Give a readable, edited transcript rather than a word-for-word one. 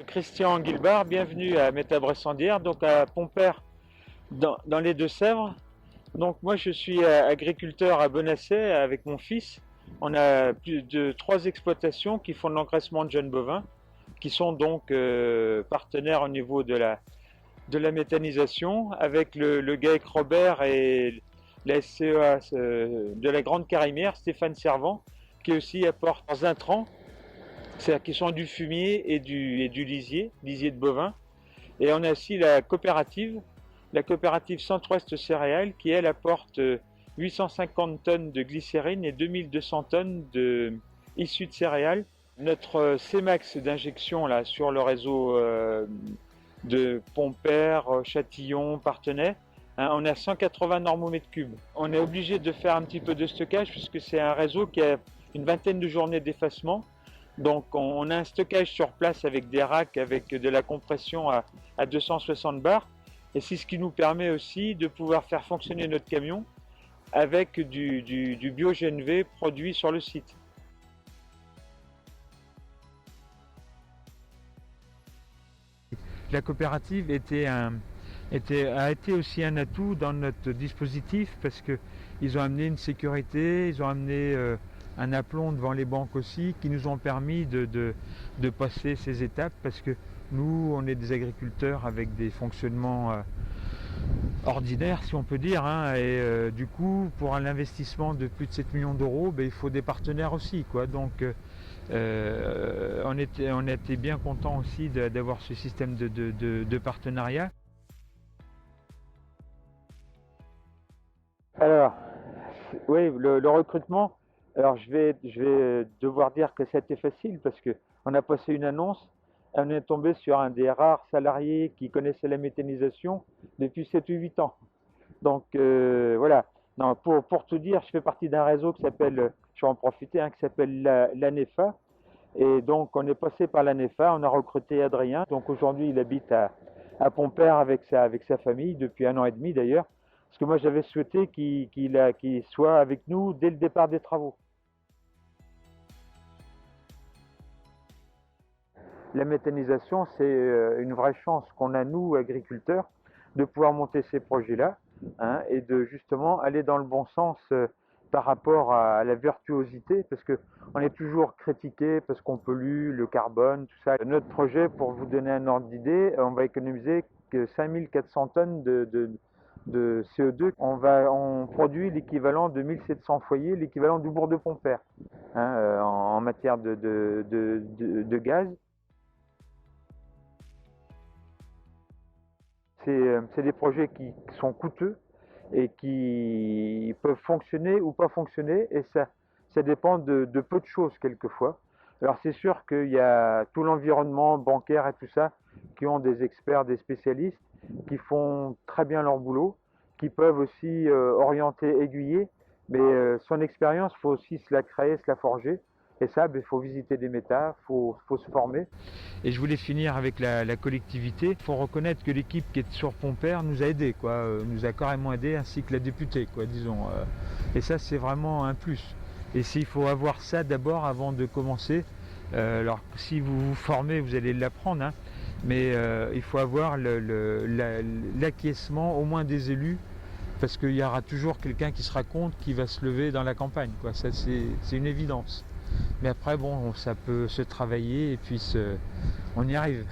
Christian Guilbard, bienvenue à Métabressandière, donc à Pompère dans les Deux-Sèvres. Donc moi je suis agriculteur à Bonassais avec mon fils. On a plus de 3 exploitations qui font de l'engraissement de jeunes bovins, qui sont donc partenaires au niveau de la méthanisation avec le GAEC Robert et la SCEA de la Grande Carimière, Stéphane Servant, qui aussi apporte leurs intrants, c'est-à-dire qui sont du fumier et du lisier de bovin. Et on a aussi la coopérative Centre-Ouest Céréales, qui elle apporte 850 tonnes de glycérine et 2200 tonnes issues de céréales. Notre CMAX d'injection là sur le réseau de Pompère, Châtillon, Parthenay, hein, on a 180 normomètres cubes. On est obligé de faire un petit peu de stockage puisque c'est un réseau qui a une vingtaine de journées d'effacement. Donc on a un stockage sur place avec des racks, avec de la compression à 260 bars. Et c'est ce qui nous permet aussi de pouvoir faire fonctionner notre camion avec du bio-GNV produit sur le site. La coopérative a été aussi un atout dans notre dispositif parce qu'ils ont amené une sécurité, ils ont amené un aplomb devant les banques aussi qui nous ont permis de passer ces étapes parce que nous, on est des agriculteurs avec des fonctionnements ordinaires, si on peut dire, hein, et du coup, pour un investissement de plus de 7 millions d'euros, il faut des partenaires aussi, quoi. Donc, on était bien content aussi d'avoir ce système de partenariat. Alors, oui, le recrutement, alors je vais devoir dire que c'était facile parce que on a passé une annonce, on est tombé sur un des rares salariés qui connaissait la méthanisation depuis 7 ou 8 ans. Donc voilà. Non, pour tout dire, je fais partie d'un réseau qui s'appelle, je vais en profiter, hein, qui s'appelle l'ANEFA. Et donc on est passé par l'ANEFA, on a recruté Adrien. Donc aujourd'hui il habite à Pompère avec sa famille, depuis 1 an et demi d'ailleurs. Parce que moi j'avais souhaité qu'il soit avec nous dès le départ des travaux. La méthanisation, c'est une vraie chance qu'on a, nous, agriculteurs, de pouvoir monter ces projets-là, hein, et de justement aller dans le bon sens par rapport à la virtuosité, parce qu'on est toujours critiqué parce qu'on pollue le carbone, tout ça. Notre projet, pour vous donner un ordre d'idée, on va économiser que 5400 tonnes de CO2. On produit l'équivalent de 1700 foyers, l'équivalent du bourg de Pompère, hein, en matière de gaz. C'est des projets qui sont coûteux et qui peuvent fonctionner ou pas fonctionner, et ça dépend de peu de choses quelquefois. Alors c'est sûr qu'il y a tout l'environnement bancaire et tout ça qui ont des experts, des spécialistes qui font très bien leur boulot, qui peuvent aussi orienter, aiguiller, mais son expérience, il faut aussi se la créer, se la forger. Et ça, il faut visiter des métas, faut se former. Et je voulais finir avec la collectivité. Il faut reconnaître que l'équipe qui est sur Pompère nous a aidés, quoi, nous a carrément aidés, ainsi que la députée, quoi, disons. Et ça, c'est vraiment un plus. Et il faut avoir ça d'abord avant de commencer. Alors, si vous vous formez, vous allez l'apprendre, hein, mais il faut avoir l'acquiescement au moins des élus, parce qu'il y aura toujours quelqu'un qui sera contre, qui va se lever dans la campagne, quoi. Ça, c'est une évidence. Mais après, bon, ça peut se travailler et puis on y arrive.